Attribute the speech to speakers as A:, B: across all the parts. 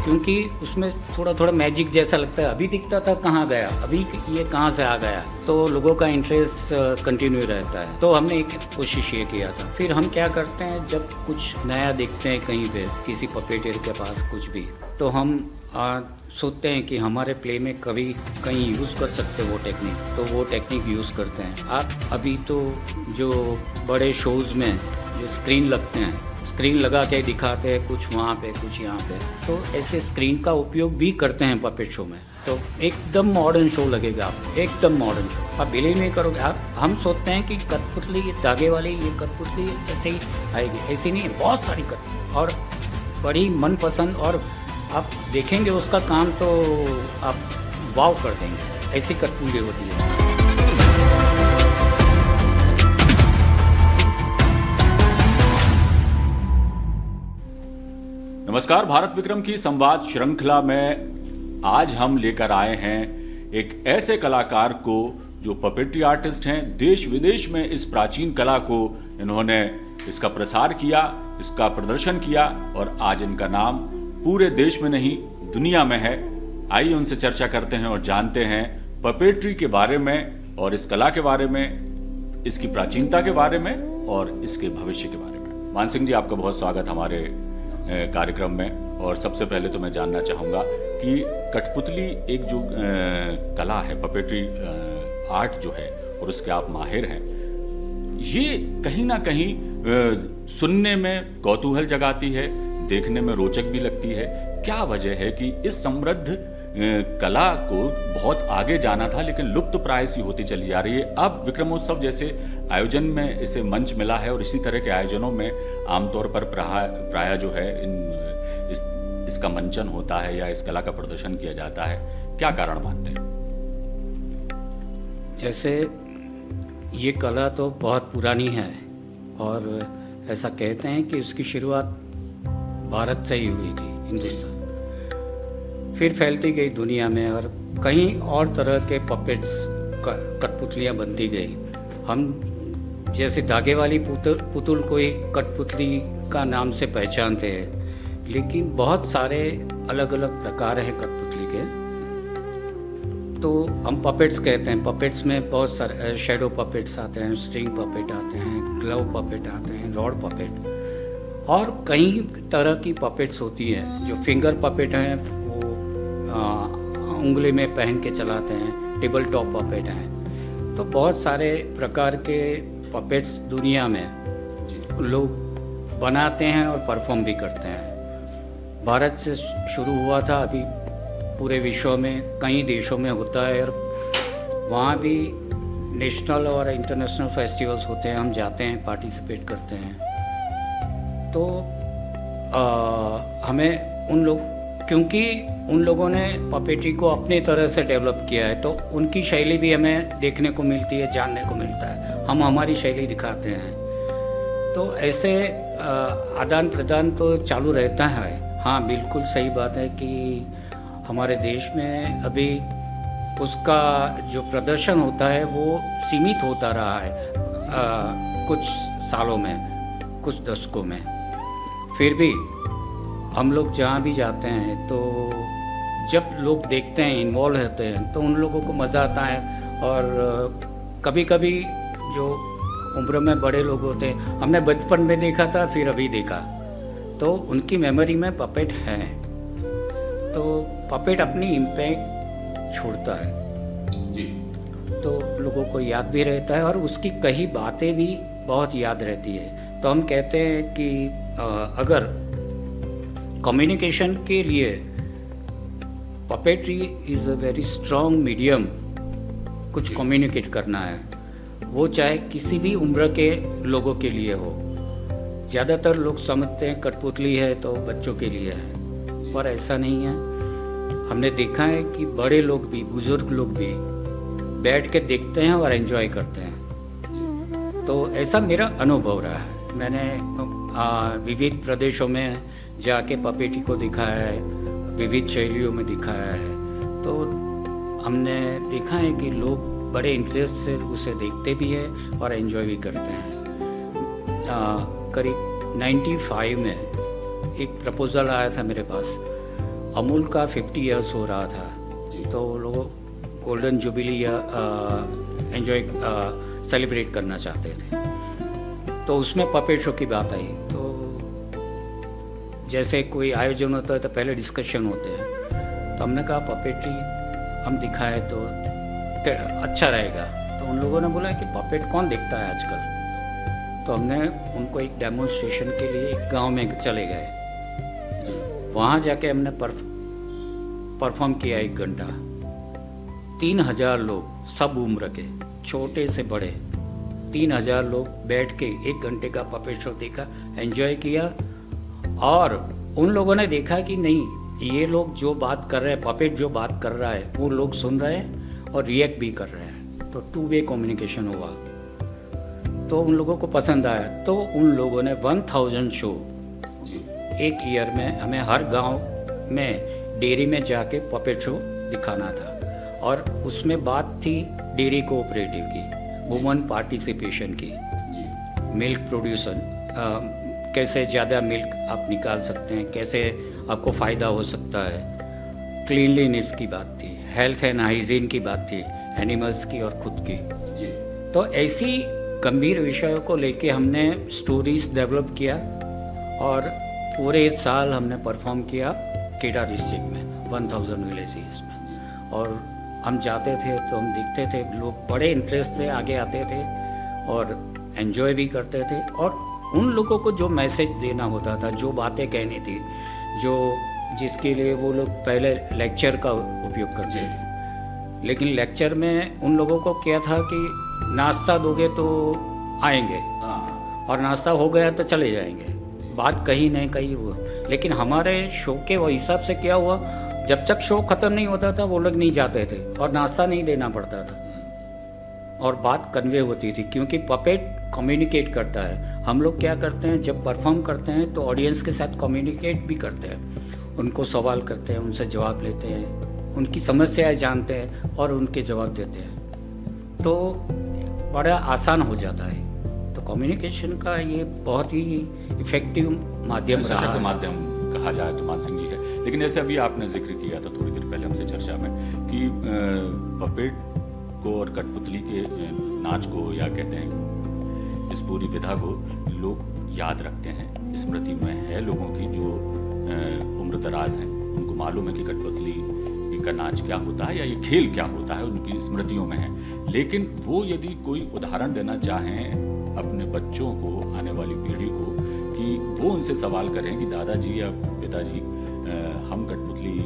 A: क्योंकि उसमें थोड़ा थोड़ा मैजिक जैसा लगता है, अभी दिखता था कहाँ गया, अभी ये कहाँ से आ गया, तो लोगों का इंटरेस्ट कंटिन्यू रहता है। तो हमने एक कोशिश ये किया था। फिर हम क्या करते हैं, जब कुछ नया देखते हैं कहीं पे किसी पपेटियर के पास कुछ भी, तो हम सोचते हैं कि हमारे प्ले में कभी कहीं यूज़ कर सकते वो टेक्निक, तो वो टेक्निक यूज़ करते हैं। आप अभी तो जो बड़े शोज़ में जो स्क्रीन लगते हैं, स्क्रीन लगा के दिखाते हैं, कुछ वहाँ पे कुछ यहाँ पे, तो ऐसे स्क्रीन का उपयोग भी करते हैं पपेट शो में। तो एकदम मॉडर्न शो लगेगा आपको, एकदम मॉडर्न शो, आप बिलीव नहीं करोगे। आप हम सोचते हैं कि कठपुतली ये धागे वाली ये कठपुतली ऐसे ही आएगी, ऐसी नहीं है, बहुत सारी कठ और बड़ी मनपसंद, और आप देखेंगे उसका काम तो आप वाव कर देंगे, ऐसी कठपुतली होती है।
B: नमस्कार, भारत विक्रम की संवाद श्रृंखला में आज हम लेकर आए हैं एक ऐसे कलाकार को जो पपेट्री आर्टिस्ट हैं। देश विदेश में इस प्राचीन कला को इन्होंने इसका प्रसार किया, इसका प्रदर्शन किया और आज इनका नाम पूरे देश में नहीं दुनिया में है। आइए उनसे चर्चा करते हैं और जानते हैं पपेट्री के बारे में और इस कला के बारे में, इसकी प्राचीनता के बारे में और इसके भविष्य के बारे में। मान सिंह जी, आपका बहुत स्वागत हमारे कार्यक्रम में। और सबसे पहले तो मैं जानना चाहूँगा कि कठपुतली एक जो कला है, पपेट्री आर्ट जो है, और उसके आप माहिर हैं, ये कहीं ना कहीं सुनने में कौतूहल जगाती है, देखने में रोचक भी लगती है। क्या वजह है कि इस समृद्ध कला को बहुत आगे जाना था लेकिन लुप्त प्राय सी होती चली जा रही है? अब विक्रमोत्सव जैसे आयोजन में इसे मंच मिला है और इसी तरह के आयोजनों में आमतौर पर प्राय जो है इसका मंचन होता है या इस कला का प्रदर्शन किया जाता है। क्या कारण मानते हैं?
A: जैसे ये कला तो बहुत पुरानी है और ऐसा कहते हैं कि उसकी शुरुआत भारत से ही हुई थी, हिंदुस्तान, फिर फैलती गई दुनिया में और कई और तरह के पपेट्स कठपुतलियाँ बनती गई। हम जैसे धागे वाली पुतुल को ही कठपुतली का नाम से पहचानते हैं, लेकिन बहुत सारे अलग अलग प्रकार हैं कठपुतली के, तो हम पपेट्स कहते हैं। पपेट्स में बहुत सारे शेडो पपेट्स आते हैं, स्ट्रिंग पपेट आते हैं, ग्लव पपेट आते हैं, रॉड पपेट, और कई तरह की पपेट्स होती हैं। जो फिंगर पपेट हैं वो उंगली में पहन के चलाते हैं, टेबल टॉप पपेट हैं। तो बहुत सारे प्रकार के पपेट्स दुनिया में लोग बनाते हैं और परफॉर्म भी करते हैं। भारत से शुरू हुआ था, अभी पूरे विश्व में कई देशों में होता है और वहाँ भी नेशनल और इंटरनेशनल फेस्टिवल्स होते हैं, हम जाते हैं, पार्टिसिपेट करते हैं। तो हमें क्योंकि उन लोगों ने पपेट्री को अपने तरह से डेवलप किया है, तो उनकी शैली भी हमें देखने को मिलती है, जानने को मिलता है, हम हमारी शैली दिखाते हैं। तो ऐसे आदान प्रदान तो चालू रहता है। हाँ, बिल्कुल सही बात है कि हमारे देश में अभी उसका जो प्रदर्शन होता है वो सीमित होता रहा है कुछ सालों में, कुछ दशकों में। फिर भी हम लोग जहाँ भी जाते हैं तो जब लोग देखते हैं, इन्वॉल्व होते हैं, तो उन लोगों को मज़ा आता है। और कभी कभी जो उम्र में बड़े लोग होते हैं, हमने बचपन में देखा था, फिर अभी देखा, तो उनकी मेमोरी में पपेट है। तो पपेट अपनी इम्पैक्ट छोड़ता है
B: जी,
A: तो लोगों को याद भी रहता है और उसकी कई बातें भी बहुत याद रहती है। तो हम कहते हैं कि अगर कम्युनिकेशन के लिए puppetry is a very strong medium, कुछ कम्युनिकेट करना है, वो चाहे किसी भी उम्र के लोगों के लिए हो। ज़्यादातर लोग समझते हैं कठपुतली है तो बच्चों के लिए है, पर ऐसा नहीं है। हमने देखा है कि बड़े लोग भी, बुज़ुर्ग लोग भी बैठ के देखते हैं और एंजॉय करते हैं। तो ऐसा मेरा अनुभव रहा है। मैंने विविध प्रदेशों में जाके पपेट्री को दिखाया है, विविध शैलियों में दिखाया है, तो हमने देखा है कि लोग बड़े इंटरेस्ट से उसे देखते भी हैं और एंजॉय भी करते हैं। करीब 95 में एक प्रपोज़ल आया था मेरे पास अमूल का 50 इयर्स हो रहा था, तो वो लोग गोल्डन जुबिली या एंजॉय सेलिब्रेट करना चाहते थे। तो उसमें पपेट शो की बात आई। तो जैसे कोई आयोजन होता है तो पहले डिस्कशन होते हैं, तो हमने कहा पपेट्री हम दिखाएं तो अच्छा रहेगा। तो उन लोगों ने बोला कि पपेट कौन देखता है आजकल। तो हमने उनको एक डेमोन्स्ट्रेशन के लिए एक गांव में चले गए। वहाँ जाके हमने परफॉर्म किया 1 घंटा। 3000 लोग, सब उम्र के, छोटे से बड़े, 3000 लोग बैठ के 1 घंटे का पपेट शो देखा, एंजॉय किया। और उन लोगों ने देखा कि नहीं, ये लोग जो बात कर रहे हैं, पपेट जो बात कर रहा है वो लोग सुन रहे हैं और रिएक्ट भी कर रहे हैं। तो 2 वे कम्युनिकेशन हुआ, तो उन लोगों को पसंद आया। तो उन लोगों ने 1000 शो 1 ईयर में हमें हर गांव में डेयरी में जाके पपेट शो दिखाना था। और उसमें बात थी डेयरी कोऑपरेटिव की, वुमन पार्टिसिपेशन की, मिल्क प्रोड्यूसन, कैसे ज़्यादा मिल्क आप निकाल सकते हैं, कैसे आपको फ़ायदा हो सकता है। क्लीनलीनेस की बात थी, हेल्थ एंड हाइजीन की बात थी, एनिमल्स की और खुद की। तो ऐसी गंभीर विषयों को लेके हमने स्टोरीज डेवलप किया और पूरे साल हमने परफॉर्म किया केडा डिस्ट्रिक्ट में 1000 विलेजेस में। और हम जाते थे तो हम देखते थे लोग बड़े इंटरेस्ट से आगे आते थे और एंजॉय भी करते थे। और उन लोगों को जो मैसेज देना होता था, जो बातें कहनी थी, जो जिसके लिए वो लोग पहले लेक्चर का उपयोग करते थे, लेकिन लेक्चर में उन लोगों को क्या था कि नाश्ता दोगे तो आएंगे और नाश्ता हो गया तो चले जाएंगे, बात कहीं नहीं कहीं वो। लेकिन हमारे शो के वो हिसाब से क्या हुआ, जब तक शो ख़त्म नहीं होता था वो लोग नहीं जाते थे और नाश्ता नहीं देना पड़ता था और बात कन्वे होती थी, क्योंकि पपेट कम्युनिकेट करता है। हम लोग क्या करते हैं, जब परफॉर्म करते हैं तो ऑडियंस के साथ कम्युनिकेट भी करते हैं, उनको सवाल करते हैं, उनसे जवाब लेते हैं, उनकी समस्याएं जानते हैं और उनके जवाब देते हैं, तो बड़ा आसान हो जाता है। तो कम्युनिकेशन का ये बहुत ही इफेक्टिव माध्यम रहा है।
B: माध्यम कहा जाए तो मान सिंह जी है। लेकिन जैसे अभी आपने जिक्र किया था थोड़ी देर पहले हमसे चर्चा में कि पपेट को और कठपुतली के नाच को, या कहते हैं इस पूरी विधा को लोग याद रखते हैं, स्मृति में है लोगों की जो उम्र दराज हैं, उनको मालूम है कि कठपुतली का नाच क्या होता है या ये खेल क्या होता है, उनकी स्मृतियों में है। लेकिन वो यदि कोई उदाहरण देना चाहें अपने बच्चों को, आने वाली पीढ़ी को, कि वो उनसे सवाल करें कि दादाजी या पिताजी हम कठपुतली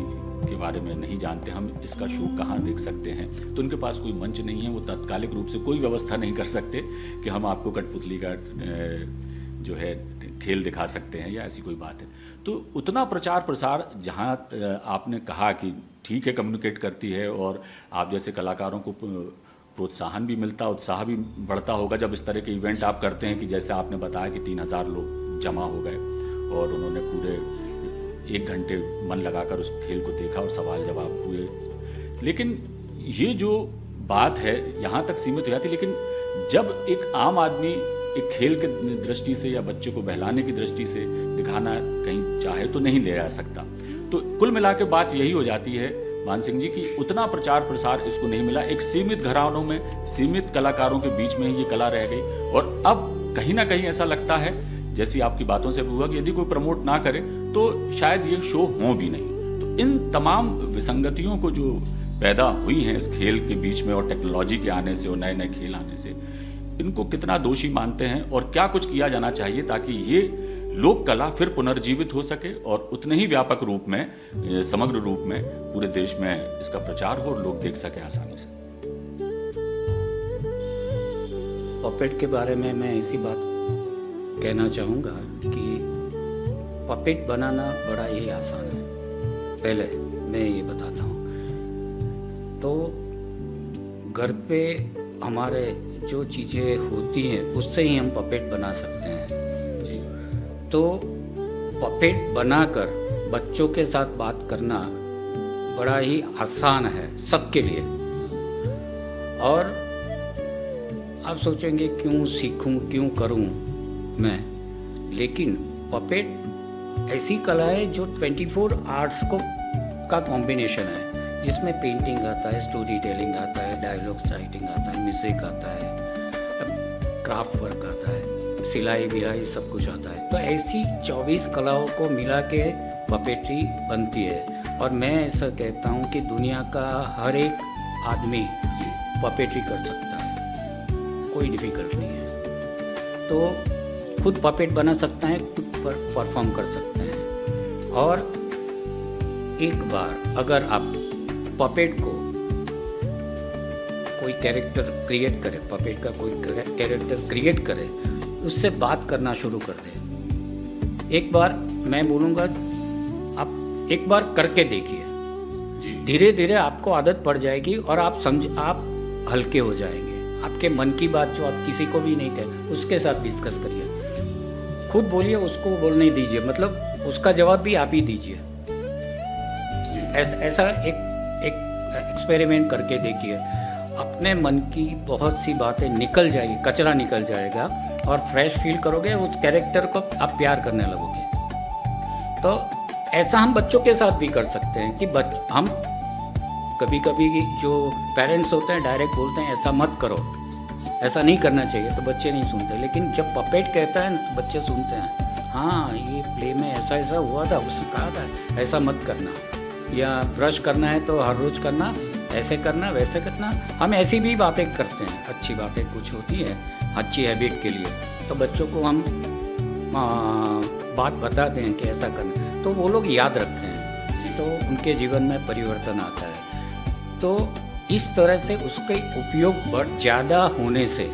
B: के बारे में नहीं जानते, हम इसका शो कहाँ देख सकते हैं, तो उनके पास कोई मंच नहीं है, वो तात्कालिक रूप से कोई व्यवस्था नहीं कर सकते कि हम आपको कठपुतली का जो है खेल दिखा सकते हैं या ऐसी कोई बात है। तो उतना प्रचार प्रसार जहाँ आपने कहा कि ठीक है कम्युनिकेट करती है और आप जैसे कलाकारों को प्रोत्साहन भी मिलता, उत्साह भी बढ़ता होगा जब इस तरह के इवेंट आप करते हैं कि जैसे आपने बताया कि 3000 लोग जमा हो गए और उन्होंने पूरे 1 घंटे मन लगाकर उस खेल को देखा और सवाल जवाब हुए। लेकिन ये जो बात है यहाँ तक सीमित हो जाती, लेकिन जब एक आम आदमी एक खेल के दृष्टि से या बच्चे को बहलाने की दृष्टि से दिखाना कहीं चाहे तो नहीं ले जा सकता। तो कुल मिला के बात यही हो जाती है मान सिंह जी कि उतना प्रचार प्रसार इसको नहीं मिला, एक सीमित घरानों में सीमित कलाकारों के बीच में ही ये कला रह गई। और अब कहीं ना कहीं ऐसा लगता है, जैसी आपकी बातों से हुआ, कि यदि कोई प्रमोट ना करे तो शायद ये शो हो भी नहीं। तो इन तमाम विसंगतियों को जो पैदा हुई हैं इस खेल के बीच में और टेक्नोलॉजी के आने से और नए नए खेल आने से, इनको कितना दोषी मानते हैं और क्या कुछ किया जाना चाहिए ताकि ये लोक कला फिर पुनर्जीवित हो सके और उतने ही व्यापक रूप में, समग्र रूप में पूरे देश में इसका प्रचार हो और लोग देख सके आसानी से।
A: पपेट के बारे में मैं ऐसी बात कहना चाहूँगा कि पपेट बनाना बड़ा ही आसान है। पहले मैं ये बताता हूँ, तो घर पे हमारे जो चीज़ें होती हैं उससे ही हम पपेट बना सकते हैं। तो पपेट बनाकर बच्चों के साथ बात करना बड़ा ही आसान है सबके लिए। और आप सोचेंगे क्यों सीखूं, क्यों करूं मैं, लेकिन पपेट ऐसी कला है जो 24 आवर्स को का कॉम्बिनेशन है, जिसमें पेंटिंग आता है, स्टोरी टेलिंग आता है, डायलॉग्स राइटिंग आता है, म्यूज़िक आता है, क्राफ्ट वर्क आता है, सिलाई बिलाई सब कुछ आता है। तो ऐसी 24 कलाओं को मिला के पपेट्री बनती है। और मैं ऐसा कहता हूँ कि दुनिया का हर एक आदमी पपेट्री कर सकता है, कोई डिफ़िकल्ट नहीं है। तो खुद पपेट बना सकते हैं, खुद परफॉर्म कर सकते हैं। और एक बार अगर आप पपेट को कोई कैरेक्टर क्रिएट करे, पपेट का कोई कैरेक्टर क्रिएट करे, उससे बात करना शुरू कर दे, एक बार मैं बोलूँगा आप एक बार करके देखिए, धीरे धीरे आपको आदत पड़ जाएगी और आप हल्के हो जाएंगे। आपके मन की बात जो आप किसी को भी नहीं कहे, उसके साथ डिस्कस करिए, खुद बोलिए, उसको बोलने दीजिए, मतलब उसका जवाब भी आप ही दीजिए। ऐसा एक एक्सपेरिमेंट करके देखिए, अपने मन की बहुत सी बातें निकल जाएगी, कचरा निकल जाएगा और फ्रेश फील करोगे, उस कैरेक्टर को आप प्यार करने लगोगे। तो ऐसा हम बच्चों के साथ भी कर सकते हैं कि हम कभी कभी जो पेरेंट्स होते हैं डायरेक्ट बोलते हैं ऐसा मत करो, ऐसा नहीं करना चाहिए, तो बच्चे नहीं सुनते। लेकिन जब पपेट कहता है तो बच्चे सुनते हैं, हाँ ये प्ले में ऐसा ऐसा हुआ था, उसने कहा था ऐसा मत करना, या ब्रश करना है तो हर रोज़ करना, ऐसे करना वैसे करना। हम ऐसी भी बातें करते हैं, अच्छी बातें कुछ होती है अच्छी हैबिट के लिए, तो बच्चों को हम बात बताते हैं कि ऐसा करना, तो वो लोग याद रखते हैं, तो उनके जीवन में परिवर्तन आता है। तो इस तरह से उसके उपयोग ज़्यादा होने से,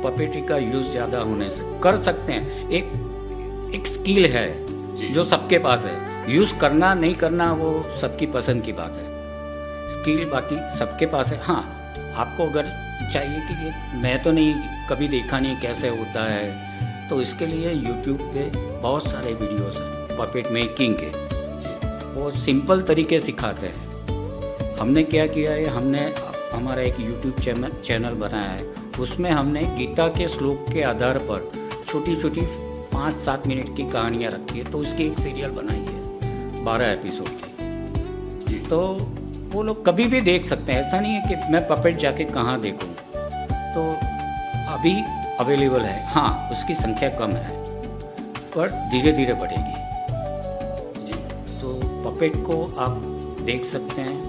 A: पपेट्री का यूज़ ज़्यादा होने से कर सकते हैं। एक स्किल है जो सबके पास है, यूज़ करना नहीं करना वो सबकी पसंद की बात है। स्किल बाकी सबके पास है। हाँ, आपको अगर चाहिए कि ये मैं तो नहीं कभी देखा नहीं कैसे होता है, तो इसके लिए यूट्यूब पे बहुत सारे वीडियोस हैं पपेट मेकिंग के, वो सिंपल तरीके सिखाते हैं। हमने क्या किया है, हमने हमारा एक यूट्यूब चैनल बनाया है, उसमें हमने गीता के श्लोक के आधार पर छोटी छोटी 5-7 मिनट की कहानियाँ रखी है, तो उसकी एक सीरियल बनाई है 12 एपिसोड की। तो वो लोग कभी भी देख सकते हैं, ऐसा नहीं है कि मैं पपेट जाके कहाँ देखूँ। तो अभी अवेलेबल है, हाँ उसकी संख्या कम है पर धीरे धीरे बढ़ेगी। तो पपेट को आप देख सकते हैं।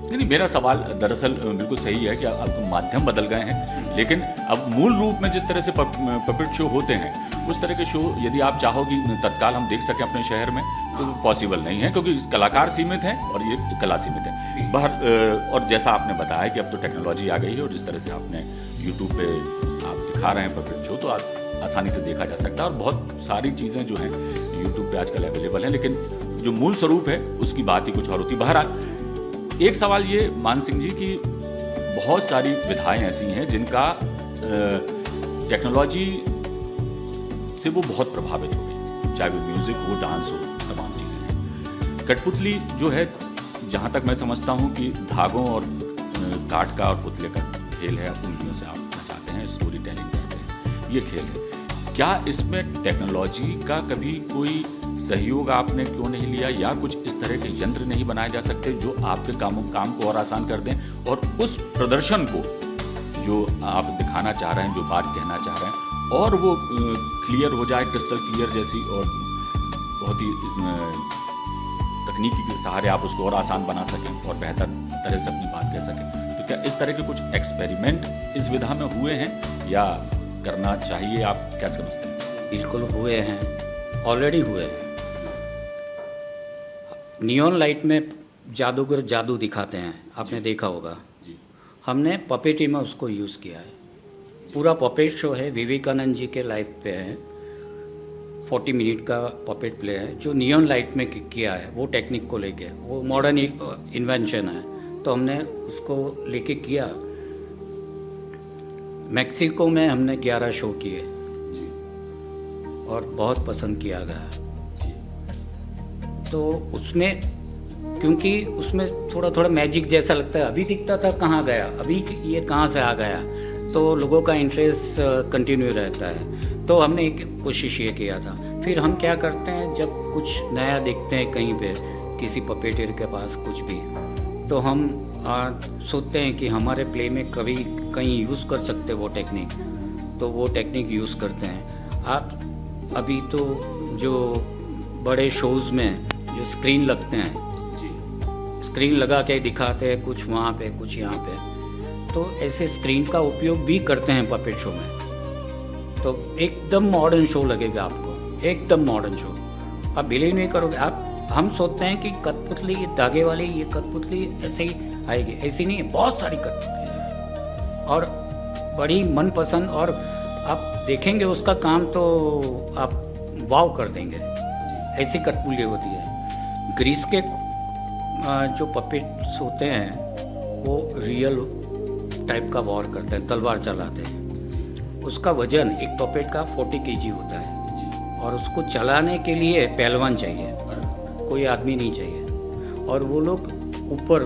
B: नहीं, मेरा सवाल दरअसल बिल्कुल सही है कि अब माध्यम बदल गए हैं, लेकिन अब मूल रूप में जिस तरह से पपेट शो होते हैं, उस तरह के शो यदि आप चाहो कि तत्काल हम देख सकें अपने शहर में, तो पॉसिबल नहीं है, क्योंकि कलाकार सीमित हैं और ये कला सीमित है बाहर। और जैसा आपने बताया कि अब तो टेक्नोलॉजी आ गई है, और जिस तरह से आपने यूट्यूब पे आप दिखा रहे हैं पपेट शो, तो आसानी से देखा जा सकता है, और बहुत सारी चीज़ें जो हैं यूट्यूब पे आजकल अवेलेबल हैं, लेकिन जो मूल स्वरूप है उसकी बात ही कुछ और होती। बहरहाल एक सवाल ये मान सिंह जी की बहुत सारी विधाएं ऐसी हैं जिनका टेक्नोलॉजी से वो बहुत प्रभावित हो गई, चाहे वो म्यूजिक हो, डांस हो, तमाम चीज़ें। कठपुतली जो है, जहाँ तक मैं समझता हूँ कि धागों और काठ का और पुतले का खेल है, उंगलियों से आप नचाते हैं, स्टोरी टेलिंग करते हैं, ये खेल है। क्या इसमें टेक्नोलॉजी का कभी कोई सहयोग आपने क्यों नहीं लिया, या कुछ इस तरह के यंत्र नहीं बनाए जा सकते जो आपके काम को और आसान कर दें, और उस प्रदर्शन को जो आप दिखाना चाह रहे हैं, जो बात कहना चाह रहे हैं, और वो क्लियर हो जाए, क्रिस्टल क्लियर जैसी, और बहुत ही तकनीकी के सहारे आप उसको और आसान बना सकें और बेहतर तरह से अपनी बात कह सकें। तो क्या इस तरह के कुछ एक्सपेरिमेंट इस विधा में हुए हैं, या करना चाहिए, आप क्या समझते हैं?
A: बिल्कुल हुए हैं, ऑलरेडी हुए हैं। नियॉन लाइट में जादूगर जादू दिखाते हैं, आपने देखा होगा। हमने पपेट्री में उसको यूज़ किया है। पूरा पपेट शो है, विवेकानंद जी के लाइफ पे है, 40 मिनट का पपेट प्ले है, जो नियॉन लाइट में किया है। वो टेक्निक को लेके, वो मॉडर्न इन्वेंशन है, तो हमने उसको लेके किया। मैक्सिको में हमने 11 शो किए और बहुत पसंद किया गया। तो उसमें, क्योंकि उसमें थोड़ा थोड़ा मैजिक जैसा लगता है, अभी दिखता था कहाँ गया, अभी ये कहाँ से आ गया, तो लोगों का इंटरेस्ट कंटिन्यू रहता है। तो हमने एक कोशिश ये किया था। फिर हम क्या करते हैं, जब कुछ नया देखते हैं कहीं पे किसी पपेटियर के पास कुछ भी, तो हम सोचते हैं कि हमारे प्ले में कभी कहीं यूज़ कर सकते वो टेक्निक, तो वो टेक्निक यूज़ करते हैं। आप अभी तो जो बड़े शोज़ में जो स्क्रीन लगते हैं, स्क्रीन लगा के दिखाते हैं कुछ वहाँ पे कुछ यहाँ पे, तो ऐसे स्क्रीन का उपयोग भी करते हैं पपेट शो में। तो एकदम मॉडर्न शो लगेगा आपको, एकदम मॉडर्न शो। आप बिलीव नहीं करोगे। हम सोचते हैं कि कठपुतली धागे वाली ये कठपुतली ऐसे ही आएगी, ऐसी नहीं है, बहुत सारी कठपुतली है और बड़ी मनपसंद, और आप देखेंगे उसका काम तो आप वाव कर देंगे, ऐसी कठपुतली होती है। ग्रीस के जो पपेट्स होते हैं वो रियल टाइप का वॉर करते हैं, तलवार चलाते हैं। उसका वजन एक पपेट का 40 kg होता है और उसको चलाने के लिए पहलवान चाहिए, कोई आदमी नहीं चाहिए। और वो लोग ऊपर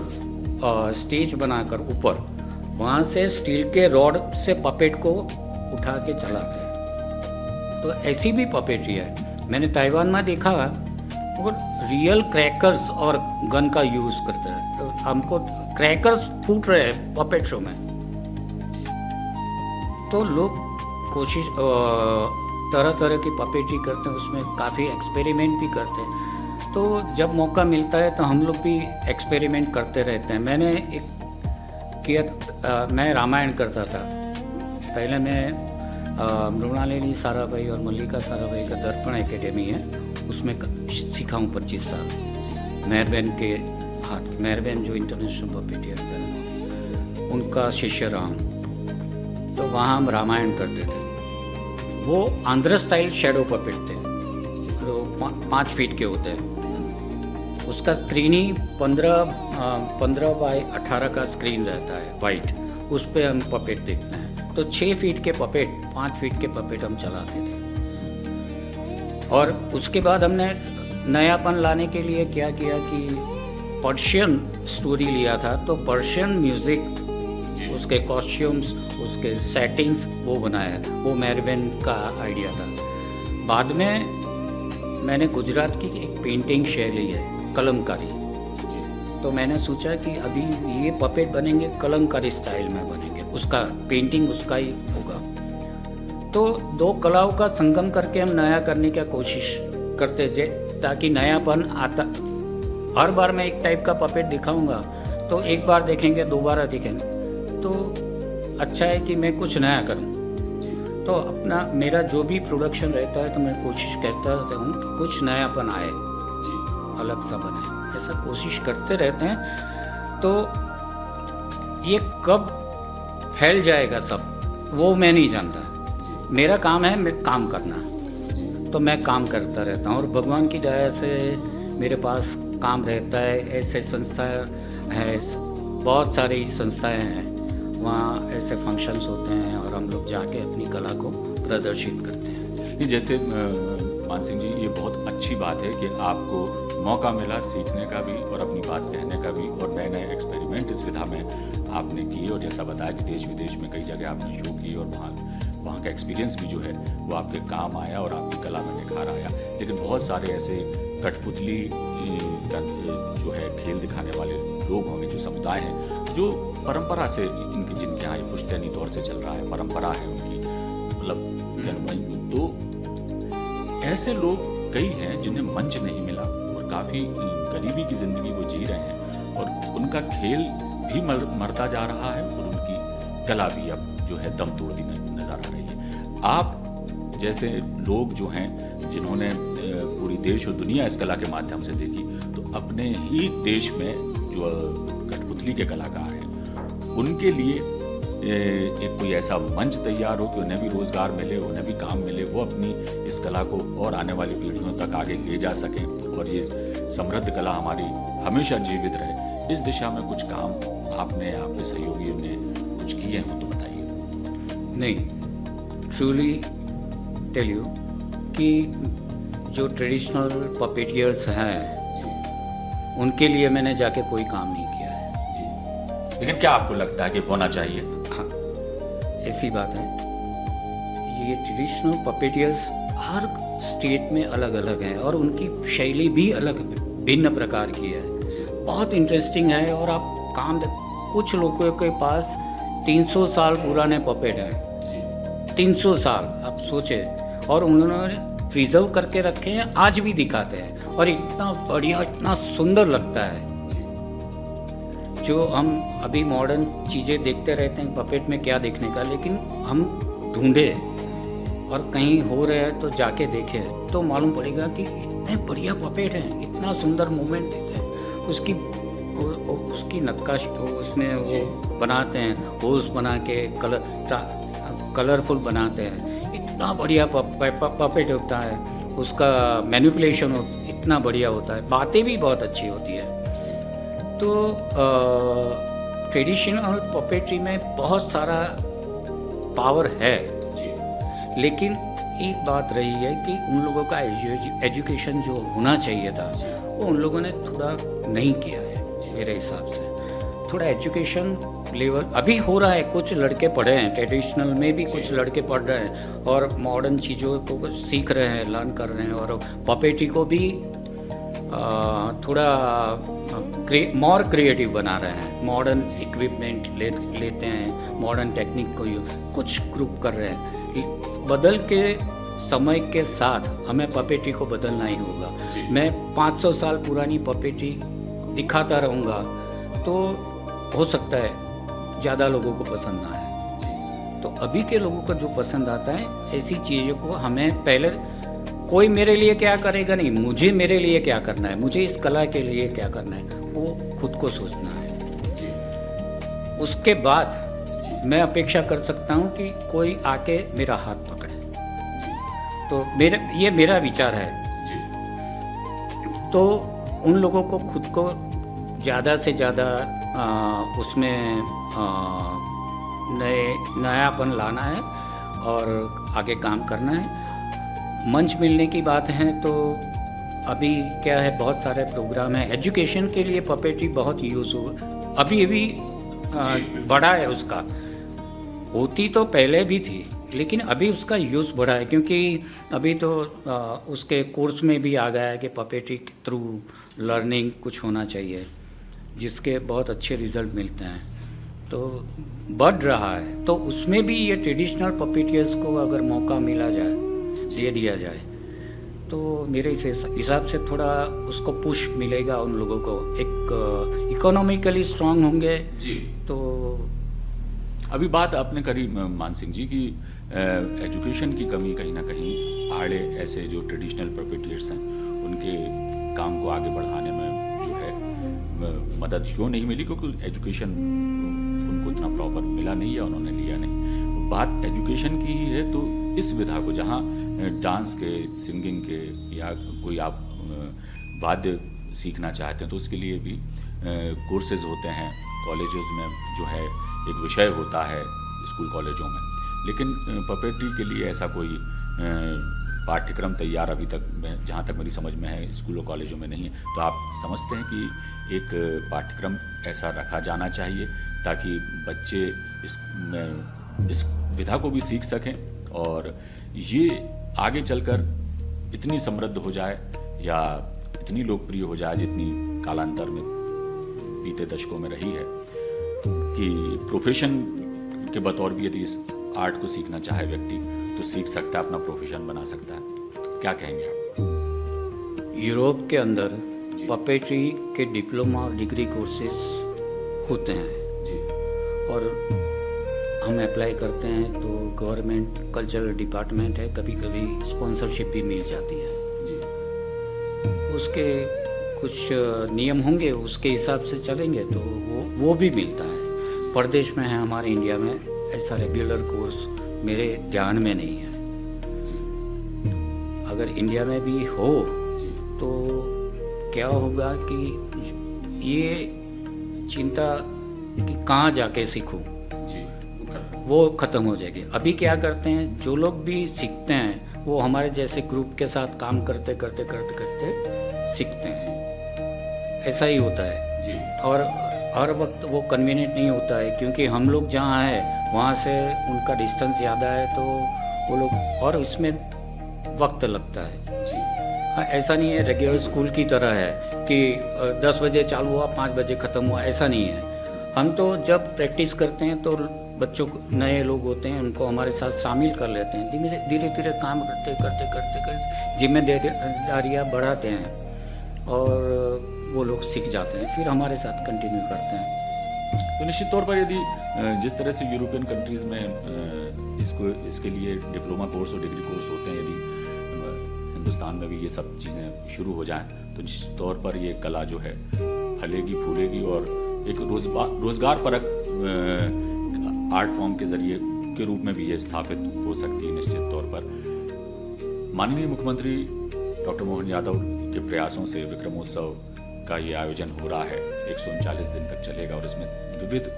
A: स्टेज बनाकर ऊपर वहाँ से स्टील के रॉड से पपेट को उठा के चलाते हैं। तो ऐसी भी पपेट्री है। मैंने ताइवान में देखा वो रियल क्रैकर्स और गन का यूज़ करते हैं। तो हमको क्रैकर्स फूट रहे हैं पपेट शो में, तो लोग कोशिश तरह तरह की पपेट्री करते हैं, उसमें काफ़ी एक्सपेरिमेंट भी करते हैं। तो जब मौका मिलता है तो हम लोग भी एक्सपेरिमेंट करते रहते हैं। मैंने एक किया, मैं रामायण करता था पहले। मैं मृणालिनी साराभाई और मल्लिका साराभाई का दर्पण एकेडमी है, उसमें सीखा हूँ 25 साल। मेहरबैन के हाथ, मेहरबैन जो इंटरनेशनल पपेटियर है उनका शिष्य रहा हूँ। तो वहाँ हम रामायण करते थे। वो आंध्र स्टाइल शेडो पपेट थे, तो 5 फीट के होते हैं। उसका स्क्रीन ही 15 बाय 18 का स्क्रीन रहता है वाइट, उस पर हम पपेट देखते हैं। तो 6 फीट के पपेट, 5 फीट के पपेट हम चलाते थे। और उसके बाद हमने नयापन लाने के लिए क्या किया कि पर्शियन स्टोरी लिया था, तो पर्शियन म्यूज़िक, उसके कॉस्ट्यूम्स, उसके सेटिंग्स वो बनाया। वो मेहरबैन का आइडिया था। बाद में मैंने गुजरात की एक पेंटिंग शैली है कलमकारी, तो मैंने सोचा कि अभी ये पपेट बनेंगे कलमकारी स्टाइल में बनेंगे, उसका पेंटिंग उसका ही होगा। तो 2 कलाओं का संगम करके हम नया करने की कोशिश करते थे, ताकि नयापन आता। हर बार मैं एक टाइप का पपेट दिखाऊंगा तो एक बार देखेंगे, 2 बार देखेंगे, तो अच्छा है कि मैं कुछ नया करूं। तो अपना मेरा जो भी प्रोडक्शन रहता है तो मैं कोशिश करता रहता हूँ कि कुछ नयापन आए, अलग सा बने, ऐसा कोशिश करते रहते हैं। तो ये कब फैल जाएगा सब वो मैं नहीं जानता। मेरा काम है मैं काम करना, तो मैं काम करता रहता हूँ और भगवान की दया से मेरे पास काम रहता है। ऐसे संस्थाएं हैं, बहुत सारी संस्थाएं हैं, वहाँ ऐसे फंक्शंस होते हैं और हम लोग जाके अपनी कला को प्रदर्शित करते हैं।
B: जैसे मान सिंह जी, ये बहुत अच्छी बात है कि आपको मौका मिला सीखने का भी और अपनी बात कहने का भी, और नए नए एक्सपेरिमेंट इस विधा में आपने किए। और जैसा बताया कि देश विदेश में कई जगह आपने शो किए और वहाँ का एक्सपीरियंस भी जो है वो आपके काम आया और आपकी कला में निखार आया। लेकिन बहुत सारे ऐसे कठपुतली का जो है खेल दिखाने वाले लोग होंगे, जो समुदाय हैं, जो परंपरा से जिनके यहाँ पुश्तैनी तौर से चल रहा है, परंपरा है उनकी, मतलब जन्मई। तो ऐसे लोग कई हैं जिन्हें मंच नहीं मिला और काफ़ी गरीबी की ज़िंदगी वो जी रहे हैं, और उनका खेल भी मरता जा रहा है और उनकी कला भी अब जो है दम तोड़ती नजर आ रही है। आप जैसे लोग जो हैं जिन्होंने पूरी देश और दुनिया इस कला के माध्यम से देखी, तो अपने ही देश में जो कठपुतली के कलाकार हैं उनके लिए एक कोई ऐसा मंच तैयार हो कि उन्हें भी रोज़गार मिले, उन्हें भी काम मिले, वो अपनी इस कला को और आने वाली पीढ़ियों तक आगे ले जा सकें और ये समृद्ध कला हमारी हमेशा जीवित रहे। इस दिशा में कुछ काम आपने, आपके सहयोगियों ने कुछ किए हों तो बताइए।
A: नहीं, ट्रूली टेल यू कि जो ट्रेडिशनल पपेटियर्स हैं उनके लिए मैंने जाके कोई काम नहीं किया है।
B: लेकिन क्या आपको लगता है कि होना चाहिए?
A: हाँ, ऐसी बात है, ये ट्रेडिशनल पपेटियर्स हर स्टेट में अलग अलग हैं और उनकी शैली भी अलग भिन्न प्रकार की है। बहुत इंटरेस्टिंग है। और आप कुछ लोगों के पास 300 साल पुराने पपेट हैं, 300 साल आप सोचें, और उन्होंने प्रिजर्व करके रखे हैं, आज भी दिखाते हैं और इतना बढ़िया, इतना सुंदर लगता है। जो हम अभी मॉडर्न चीज़ें देखते रहते हैं पपेट में क्या देखने का, लेकिन हम ढूंढे और कहीं हो रहे हैं तो जाके देखें तो मालूम पड़ेगा कि इतने बढ़िया पपेट हैं, इतना सुंदर मूवमेंट देते हैं। उसकी नक्काशी उसमें वो बनाते हैं, होल्स बना के कलरफुल बनाते हैं, इतना बढ़िया पपेट होता है। उसका मैनिपुलेशन इतना बढ़िया होता है, बातें भी बहुत अच्छी होती है। तो ट्रेडिशनल पपेट्री में बहुत सारा पावर है, लेकिन एक बात रही है कि उन लोगों का एजुकेशन जो होना चाहिए था वो उन लोगों ने थोड़ा नहीं किया है मेरे हिसाब से। थोड़ा एजुकेशन लेवल अभी हो रहा है, कुछ लड़के पढ़े हैं, ट्रेडिशनल में भी कुछ लड़के पढ़ रहे हैं और मॉडर्न चीज़ों को सीख रहे हैं, लर्न कर रहे हैं, और पपेट्री को भी थोड़ा मोर क्रिएटिव बना रहे हैं। मॉडर्न इक्विपमेंट लेते हैं, मॉडर्न टेक्निक को कुछ ग्रुप कर रहे हैं। बदल के समय के साथ हमें पपेट्री को बदलना ही होगा। मैं 500 साल पुरानी पपेट्री दिखाता रहूँगा तो हो सकता है ज़्यादा लोगों को पसंद ना आए। तो अभी के लोगों को जो पसंद आता है ऐसी चीज़ों को हमें पहले, कोई मेरे लिए क्या करेगा नहीं, मुझे मेरे लिए क्या करना है, मुझे इस कला के लिए क्या करना है, वो खुद को सोचना है। उसके बाद मैं अपेक्षा कर सकता हूँ कि कोई आके मेरा हाथ पकड़े। तो ये मेरा विचार है। तो उन लोगों को खुद को ज़्यादा से ज़्यादा उसमें नयापन लाना है और आगे काम करना है। मंच मिलने की बात है तो अभी क्या है, बहुत सारे प्रोग्राम हैं एजुकेशन के लिए। पपेट्री बहुत यूज़ हो, अभी बढ़ा है उसका। होती तो पहले भी थी लेकिन अभी उसका यूज़ बढ़ा है, क्योंकि अभी तो उसके कोर्स में भी आ गया है कि पपेट्री के थ्रू लर्निंग कुछ होना चाहिए, जिसके बहुत अच्छे रिजल्ट मिलते हैं। तो बढ़ रहा है, तो उसमें भी ये ट्रेडिशनल पपेटियर्स को अगर मौका मिला जाए, दे दिया जाए, तो मेरे हिसाब से थोड़ा उसको पुश मिलेगा उन लोगों को। एक इकोनॉमिकली स्ट्रांग होंगे
B: जी।
A: तो
B: अभी बात आपने करी मान सिंह जी की एजुकेशन की कमी कहीं ना कहीं आड़े ऐसे जो ट्रेडिशनल पपेटियर्स हैं उनके काम को आगे बढ़ाने में जो है मदद क्यों नहीं मिली, क्योंकि एजुकेशन उनको इतना प्रॉपर मिला नहीं या उन्होंने लिया नहीं। बात एजुकेशन की ही है तो इस विधा को जहाँ डांस के, सिंगिंग के या कोई आप वाद्य सीखना चाहते हैं तो उसके लिए भी कोर्सेज होते हैं कॉलेजेस में, जो है एक विषय होता है स्कूल कॉलेजों में। लेकिन पपेट्री के लिए ऐसा कोई पाठ्यक्रम तैयार अभी तक जहाँ तक मेरी समझ में है स्कूलों कॉलेजों में नहीं है। तो आप समझते हैं कि एक पाठ्यक्रम ऐसा रखा जाना चाहिए ताकि बच्चे इस विधा को भी सीख सकें और ये आगे चलकर इतनी समृद्ध हो जाए या इतनी लोकप्रिय हो जाए जितनी कालांतर में बीते दशकों में रही है, कि प्रोफेशन के बतौर भी यदि इस आर्ट को सीखना चाहे व्यक्ति तो सीख सकता है, अपना प्रोफेशन बना सकता है। तो क्या कहेंगे आप?
A: यूरोप के अंदर पपेट्री के डिप्लोमा और डिग्री कोर्सेज होते हैं
B: जी।
A: और हम अप्लाई करते हैं तो गवर्नमेंट कल्चरल डिपार्टमेंट है, कभी कभी स्पॉन्सरशिप भी मिल जाती है
B: जी।
A: उसके कुछ नियम होंगे, उसके हिसाब से चलेंगे तो वो भी मिलता है। प्रदेश में है, हमारे इंडिया में ऐसा रेगुलर कोर्स मेरे ध्यान में नहीं है। अगर इंडिया में भी हो तो क्या होगा कि ये चिंता कि कहाँ जाके सीखूं वो ख़त्म हो जाएगी। अभी क्या करते हैं, जो लोग भी सीखते हैं वो हमारे जैसे ग्रुप के साथ काम करते करते सीखते हैं। ऐसा ही होता है
B: जी।
A: और हर वक्त वो कन्वीनियंट नहीं होता है, क्योंकि हम लोग जहाँ हैं वहाँ से उनका डिस्टेंस ज़्यादा है, तो वो लोग, और इसमें वक्त लगता है। हाँ, ऐसा नहीं है रेगुलर स्कूल की तरह है कि 10 बजे चालू हुआ 5 बजे ख़त्म हुआ, ऐसा नहीं है। हम तो जब प्रैक्टिस करते हैं तो बच्चों को, नए लोग होते हैं, उनको हमारे साथ शामिल कर लेते हैं। धीरे धीरे काम करते करते करते करते जिम्मेदारियाँ बढ़ाते हैं और वो लोग सीख जाते हैं, फिर हमारे साथ कंटिन्यू करते हैं।
B: तो निश्चित तौर पर यदि जिस तरह से यूरोपियन कंट्रीज़ में इसके लिए डिप्लोमा कोर्स और डिग्री कोर्स होते हैं, यदि हिंदुस्तान में भी ये सब चीज़ें शुरू हो जाएं तो निश्चित तौर पर ये कला जो है फलेगी फूलेगी और एक रोजगार परक आर्ट फॉर्म के जरिए के रूप में भी ये स्थापित हो सकती है। निश्चित तौर पर माननीय मुख्यमंत्री डॉक्टर मोहन यादव के प्रयासों से विक्रमोत्सव का ये आयोजन हो रहा है, 139 दिन तक चलेगा और इसमें विविध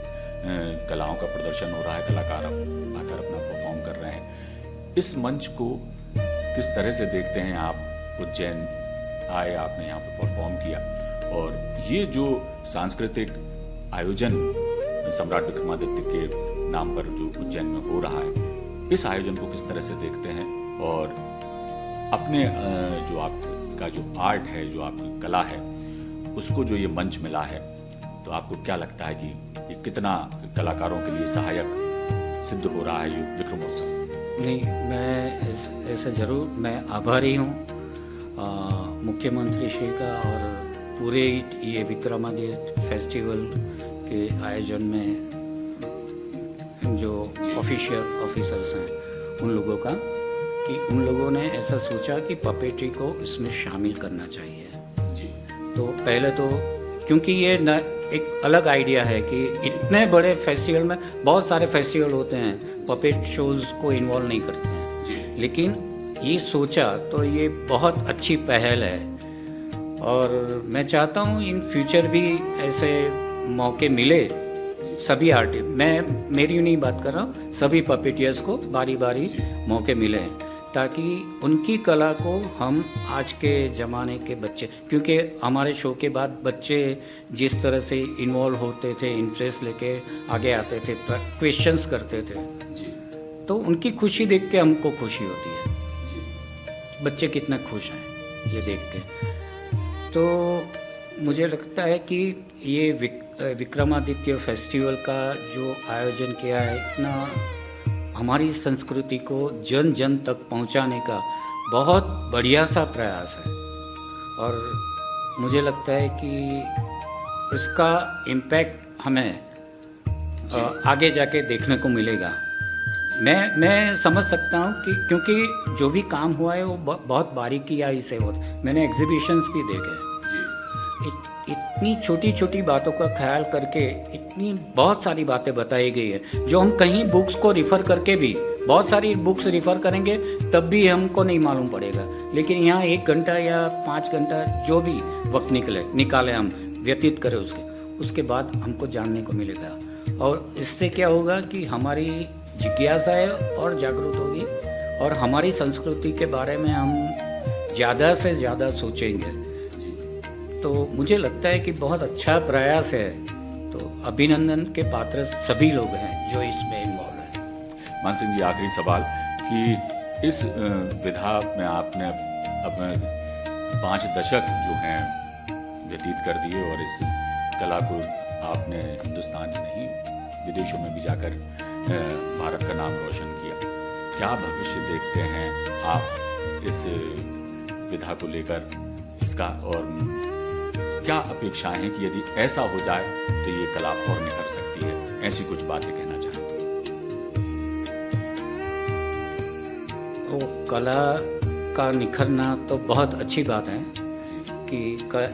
B: कलाओं का प्रदर्शन हो रहा है, कलाकार आकर अपना परफॉर्म कर रहे हैं। इस मंच को किस तरह से देखते हैं आप? उज्जैन आए, आपने यहाँ पर परफॉर्म किया और ये जो सांस्कृतिक आयोजन सम्राट विक्रमादित्य के नाम पर जो उज्जैन में हो रहा है, इस आयोजन को किस तरह से देखते हैं? और अपने जो आपका जो आर्ट है, जो आपकी कला है, उसको जो ये मंच मिला है, तो आपको क्या लगता है कि ये कितना कलाकारों के लिए सहायक सिद्ध हो रहा है ये विक्रमोत्सव?
A: नहीं, मैं ऐसा ज़रूर मैं आभारी हूँ मुख्यमंत्री श्री का और पूरे ये विक्रमादित्य फेस्टिवल के आयोजन में जो ऑफिसर्स हैं उन लोगों का, कि उन लोगों ने ऐसा सोचा कि पपेट्री को इसमें शामिल करना चाहिए। तो पहले तो क्योंकि ये एक अलग आइडिया है कि इतने बड़े फेस्टिवल में, बहुत सारे फेस्टिवल होते हैं पपेट शोज़ को इन्वॉल्व नहीं करते हैं, लेकिन ये सोचा तो ये बहुत अच्छी पहल है और मैं चाहता हूँ इन फ्यूचर भी ऐसे मौके मिले सभी आर्टिस्ट, मैं मेरी नहीं बात कर रहा हूँ, सभी पपेटियर्स को बारी बारी मौके मिले ताकि उनकी कला को हम आज के ज़माने के बच्चे, क्योंकि हमारे शो के बाद बच्चे जिस तरह से इन्वॉल्व होते थे, इंटरेस्ट लेके आगे आते थे, क्वेश्चंस करते थे, तो उनकी खुशी देख के हमको खुशी होती है। बच्चे कितना खुश हैं ये देख के। तो मुझे लगता है कि ये विक्रमादित्य फेस्टिवल का जो आयोजन किया है, इतना हमारी संस्कृति को जन जन तक पहुंचाने का बहुत बढ़िया सा प्रयास है और मुझे लगता है कि इसका इम्पैक्ट हमें आगे जाके देखने को मिलेगा। मैं समझ सकता हूँ कि क्योंकि जो भी काम हुआ है वो बहुत बारीकियाँ से होता, मैंने एग्जीबिशंस भी देखे, इतनी छोटी छोटी बातों का ख्याल करके इतनी बहुत सारी बातें बताई गई है जो हम कहीं बुक्स को रिफ़र करके भी, बहुत सारी बुक्स रिफ़र करेंगे तब भी हमको नहीं मालूम पड़ेगा, लेकिन यहाँ 1 घंटा या 5 घंटा जो भी वक्त निकाले हम व्यतीत करें उसके बाद हमको जानने को मिलेगा और इससे क्या होगा कि हमारी जिज्ञासा है और जागरूक होगी और हमारी संस्कृति के बारे में हम ज़्यादा से ज़्यादा सोचेंगे। तो मुझे लगता है कि बहुत अच्छा प्रयास है, तो अभिनंदन के पात्र सभी लोग हैं जो इसमें इन्वॉल्व हैं।
B: मान सिंह जी, आखिरी सवाल कि इस विधा में आपने अपने 5 दशक जो हैं व्यतीत कर दिए और इस कला को आपने हिंदुस्तान ही नहीं विदेशों में भी जाकर भारत का नाम रोशन किया। क्या भविष्य देखते हैं आप इस विधा को लेकर इसका, और क्या अपेक्षाएं हैं कि यदि ऐसा हो जाए तो ये कला और निखर सकती है? ऐसी कुछ बातें कहना चाहें
A: तो कला का निखरना तो बहुत अच्छी बात है कि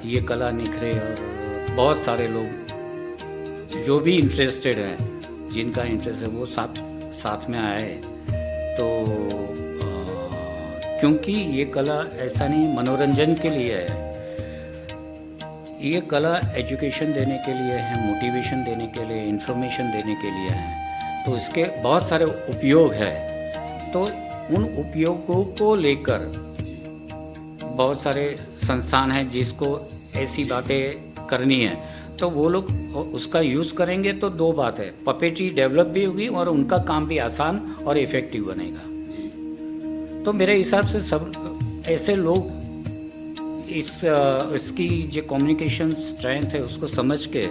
A: ये कला निखरे और बहुत सारे लोग जो भी इंटरेस्टेड हैं, जिनका इंटरेस्ट है वो साथ में आए। तो क्योंकि ये कला ऐसा नहीं मनोरंजन के लिए है, ये कला एजुकेशन देने के लिए है, मोटिवेशन देने के लिए, इन्फॉर्मेशन देने के लिए है, तो इसके बहुत सारे उपयोग है। तो उन उपयोगों को लेकर बहुत सारे संस्थान हैं जिसको ऐसी बातें करनी है, तो वो लोग उसका यूज़ करेंगे तो 2 बात है, पपेट्री डेवलप भी होगी और उनका काम भी आसान और इफ़ेक्टिव बनेगा। तो मेरे हिसाब से सब ऐसे लोग इसकी जो कम्युनिकेशन स्ट्रेंथ है उसको समझ के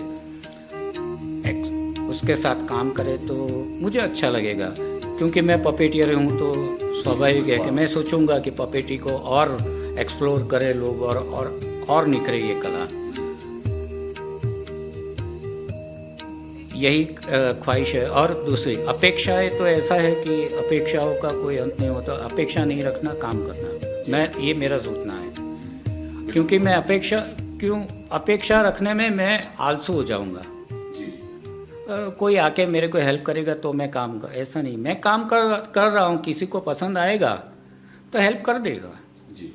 A: उसके साथ काम करे तो मुझे अच्छा लगेगा, क्योंकि मैं पपेटियर हूँ तो स्वाभाविक है कि मैं सोचूंगा कि पपेटी को और एक्सप्लोर करे लोग और निखरे ये कला। यही ख्वाहिश है। और दूसरी अपेक्षाएं तो ऐसा है कि अपेक्षाओं का कोई अंत नहीं होता। अपेक्षा नहीं रखना, काम करना, ये मेरा सोचना है। क्योंकि मैं अपेक्षा रखने में मैं आलसू हो जाऊंगा। कोई आके मेरे को हेल्प करेगा तो मैं काम कर, ऐसा नहीं। मैं काम कर रहा हूँ, किसी को पसंद आएगा तो हेल्प कर देगा जी।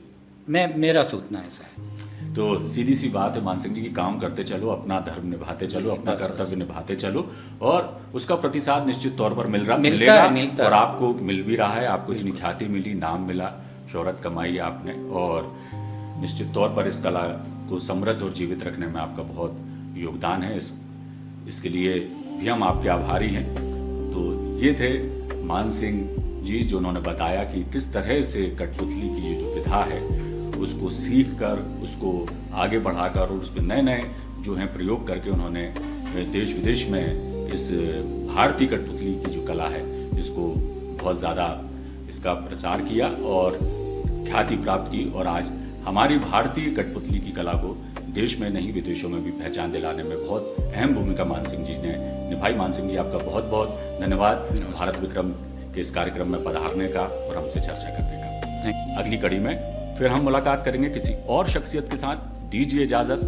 A: मेरा सोचना ऐसा है।
B: तो सीधी सी बात है मान सिंह जी की, काम करते चलो, अपना धर्म निभाते चलो, अपना कर्तव्य निभाते चलो, और उसका प्रतिसाद निश्चित तौर पर मिलेगा और आपको मिल भी रहा है। आपको इतनी ख्याति मिली, नाम मिला, शोहरत कमाई आपने, और निश्चित तौर पर इस कला को समृद्ध और जीवित रखने में आपका बहुत योगदान है। इसके लिए भी हम आपके आभारी हैं। तो ये थे मान सिंह जी, जो उन्होंने बताया कि किस तरह से कठपुतली की ये जो विधा है उसको सीख कर, उसको आगे बढ़ाकर और उस पर नए नए जो हैं प्रयोग करके उन्होंने देश विदेश में इस भारतीय कठपुतली की जो कला है इसको बहुत ज़्यादा इसका प्रचार किया और ख्याति प्राप्त की। और आज हमारी भारतीय कठपुतली की कला को देश में नहीं विदेशों में भी पहचान दिलाने में बहुत अहम भूमिका मान सिंह जी ने निभाई। मान सिंह जी, आपका बहुत बहुत धन्यवाद भारत विक्रम के इस कार्यक्रम में पधारने का और हमसे चर्चा करने का। अगली कड़ी में फिर हम मुलाकात करेंगे किसी और शख्सियत के साथ। दीजिए इजाजत।